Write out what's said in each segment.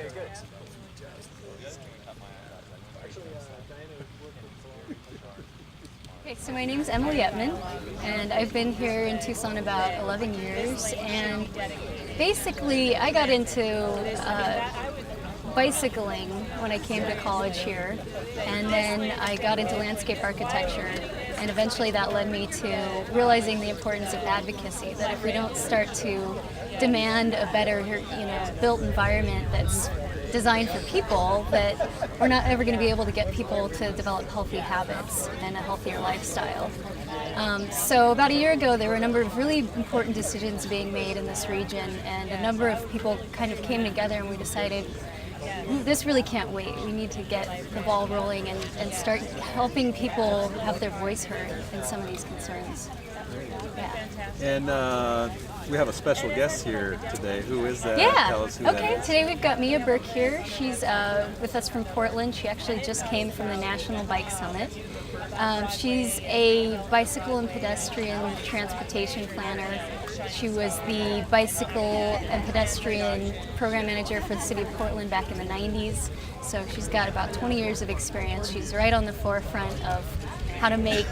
Okay, so my name's Emily Etman, and I've been here in Tucson about 11 years, and basically I got into bicycling when I came to college here, and then I got into landscape architecture, and eventually that led me to realizing the importance of advocacy, that if we don't start to demand a better, built environment that's designed for people, that we're not ever going to be able to get people to develop healthy habits and a healthier lifestyle. So about a year ago, there were a number of really important decisions being made in this region, and a number of people kind of came together and we decided, this really can't wait. We need to get the ball rolling and start helping people have their voice heard in some of these concerns. Yeah. And we have a special guest here today. Who is that? Yeah. Tell us who that is. Today we've got Mia Birk here. She's with us from Portland. She actually just came from the National Bike Summit. She's a bicycle and pedestrian transportation planner. She was the bicycle and pedestrian program manager for the city of Portland back in the 90s. So she's got about 20 years of experience. She's right on the forefront of how to make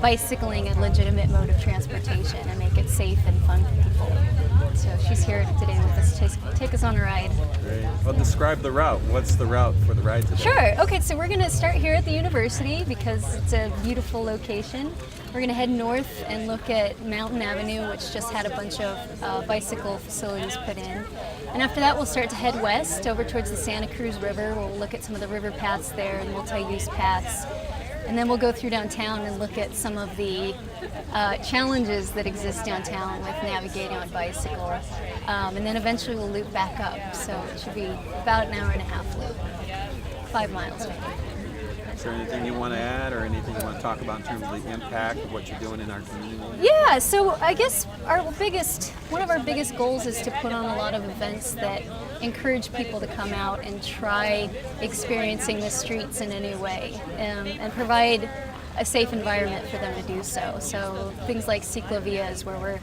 bicycling a legitimate mode of transportation and make it safe and fun for people. So she's here today with us to take us on a ride. Great. Well, describe the route. What's the route for the ride today? Sure. Okay, so we're going to start here at the university because it's a beautiful location. We're going to head north and look at Mountain Avenue, which just had a bunch of bicycle facilities put in. And after that, we'll start to head west over towards the Santa Cruz River. We'll look at some of the river paths there and multi-use paths. And then we'll go through downtown and look at some of the challenges that exist downtown with navigating on bicycle. And then eventually we'll loop back up. So it should be about an hour and a half loop, 5 miles maybe. Is there anything you want to add or anything you want to talk about in terms of the impact of what you're doing in our community? Yeah, so I guess one of our biggest goals is to put on a lot of events that encourage people to come out and try experiencing the streets in a new way, and provide a safe environment for them to do so. So things like ciclovias, where we're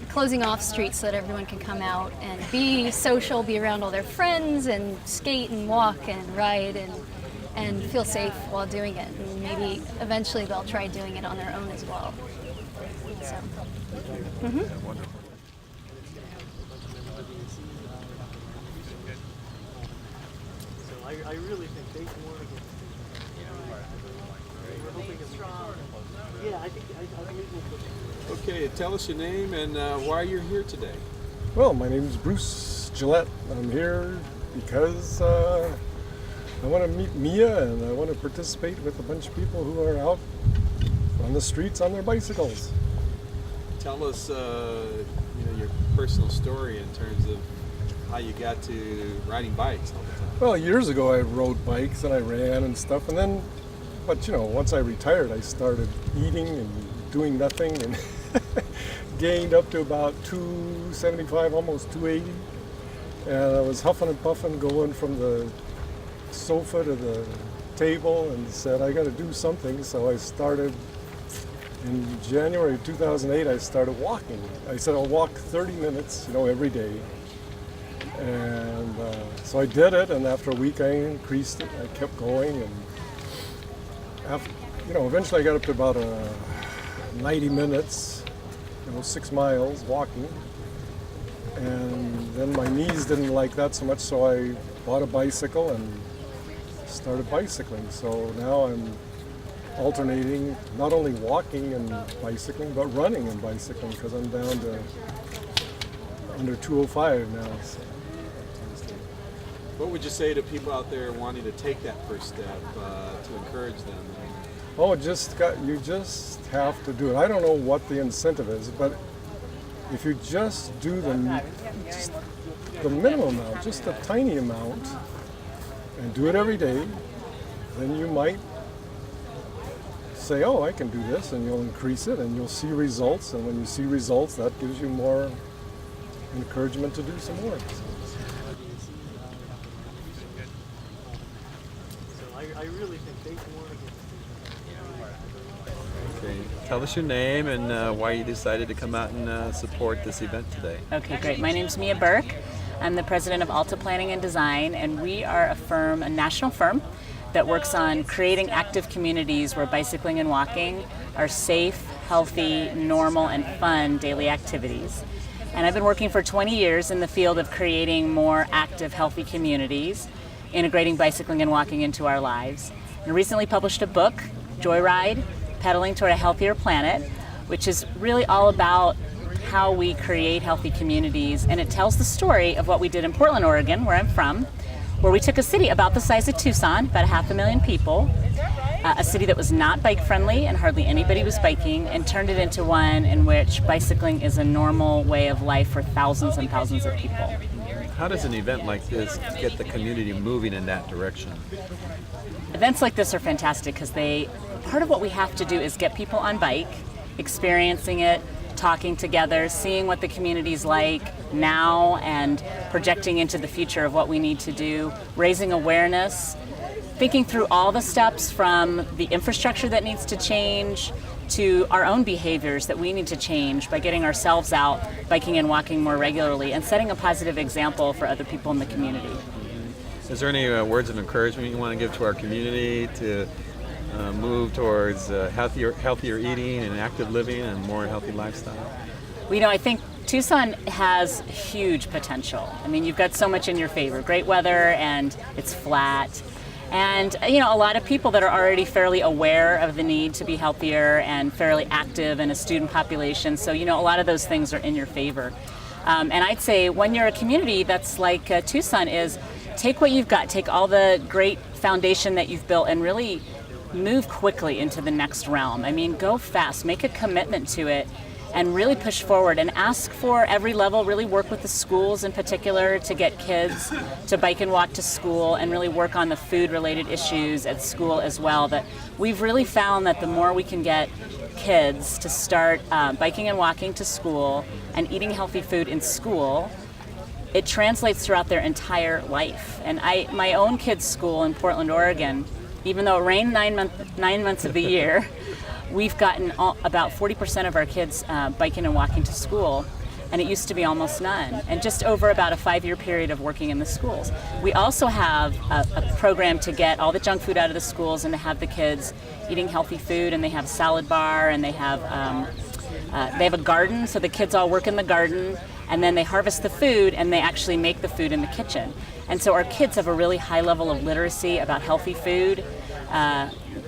closing off streets so that everyone can come out and be social, be around all their friends, and skate and walk and ride and feel safe while doing it. And maybe eventually they'll try doing it on their own as well. So. Mm-hmm. Yeah, wonderful. I really think they want to get. We're hoping it's strong. Yeah, I think we'll. Okay, tell us your name and why you're here today. Well, my name is Bruce Gillette. I'm here because I want to meet Mia and I want to participate with a bunch of people who are out on the streets on their bicycles. Tell us, your personal story in terms of how you got to riding bikes all the time. Well, years ago I rode bikes and I ran and stuff, and then, but once I retired, I started eating and doing nothing and gained up to about 275, almost 280. And I was huffing and puffing going from the sofa to the table and said, I got to do something. So I started, in January 2008, I started walking. I said I'll walk 30 minutes, every day. And so I did it, and after a week I increased it. I kept going, and after, eventually I got up to about 90 minutes, 6 miles walking. And then my knees didn't like that so much, so I bought a bicycle and started bicycling. So now I'm alternating not only walking and bicycling, but running and bicycling, because I'm down to under 205 now. So. What would you say to people out there wanting to take that first step to encourage them? Oh, you just have to do it. I don't know what the incentive is, but if you just do the minimum amount, just a tiny amount, and do it every day, then you might say, oh, I can do this, and you'll increase it, and you'll see results, and when you see results, that gives you more encouragement to do some more. I really think they want to get. Okay. Tell us your name and why you decided to come out and support this event today. Okay, great. My name's Mia Birk. I'm the president of Alta Planning and Design, and we are a national firm that works on creating active communities where bicycling and walking are safe, healthy, normal, and fun daily activities. And I've been working for 20 years in the field of creating more active, healthy communities, integrating bicycling and walking into our lives. And recently published a book, Joyride, Pedaling Toward a Healthier Planet, which is really all about how we create healthy communities. And it tells the story of what we did in Portland, Oregon, where I'm from, where we took a city about the size of Tucson, about 500,000 people, a city that was not bike friendly and hardly anybody was biking, and turned it into one in which bicycling is a normal way of life for thousands and thousands of people. How does an event like this get the community moving in that direction? Events like this are fantastic because part of what we have to do is get people on bike, experiencing it, talking together, seeing what the community's like now and projecting into the future of what we need to do, raising awareness, thinking through all the steps from the infrastructure that needs to change to our own behaviors that we need to change by getting ourselves out biking and walking more regularly and setting a positive example for other people in the community. Is there any words of encouragement you want to give to our community to move towards healthier eating and active living and more healthy lifestyle? Well, I think Tucson has huge potential. I mean, you've got so much in your favor. Great weather and it's flat. And, a lot of people that are already fairly aware of the need to be healthier and fairly active in a student population. So, a lot of those things are in your favor. And I'd say when you're a community that's like Tucson is, take what you've got, take all the great foundation that you've built and really move quickly into the next realm. I mean, go fast, make a commitment to it and really push forward and ask for every level, really work with the schools in particular to get kids to bike and walk to school and really work on the food related issues at school as well. That we've really found that the more we can get kids to start biking and walking to school and eating healthy food in school, it translates throughout their entire life. And my own kids' school in Portland, Oregon, even though it rained 9 months of the year, we've gotten about 40% of our kids biking and walking to school, and it used to be almost none. And just over about a 5-year period of working in the schools. We also have a program to get all the junk food out of the schools and to have the kids eating healthy food, and they have a salad bar, and they have a garden, so the kids all work in the garden, and then they harvest the food and they actually make the food in the kitchen. And so our kids have a really high level of literacy about healthy food,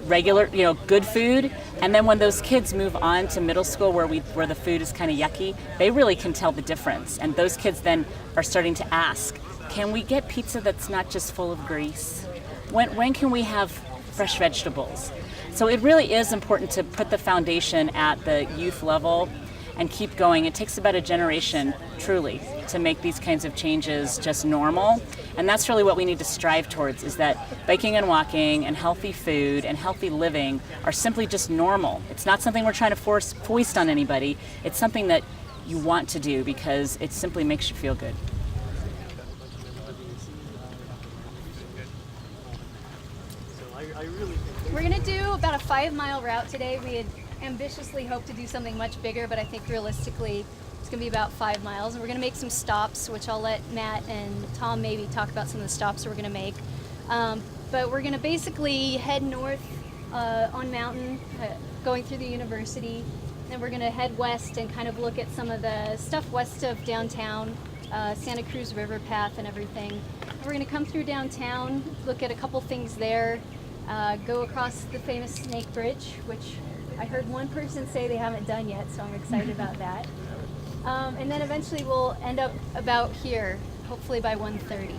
regular, good food. And then when those kids move on to middle school where the food is kind of yucky, they really can tell the difference. And those kids then are starting to ask, can we get pizza that's not just full of grease? When can we have fresh vegetables? So it really is important to put the foundation at the youth level and keep going. It takes about a generation, truly, to make these kinds of changes just normal. And that's really what we need to strive towards, is that biking and walking and healthy food and healthy living are simply just normal. It's not something we're trying to foist on anybody. It's something that you want to do because it simply makes you feel good. We're going to do about a 5-mile route today. We had ambitiously hoped to do something much bigger, but I think realistically it's going to be about 5 miles. And we're going to make some stops, which I'll let Matt and Tom maybe talk about some of the stops we're going to make. But we're going to basically head north on mountain, going through the university. Then we're going to head west and kind of look at some of the stuff west of downtown, Santa Cruz River Path and everything. And we're going to come through downtown, look at a couple things there, go across the famous Snake Bridge, which I heard one person say they haven't done yet, so I'm excited about that. And then eventually we'll end up about here, hopefully by 1:30.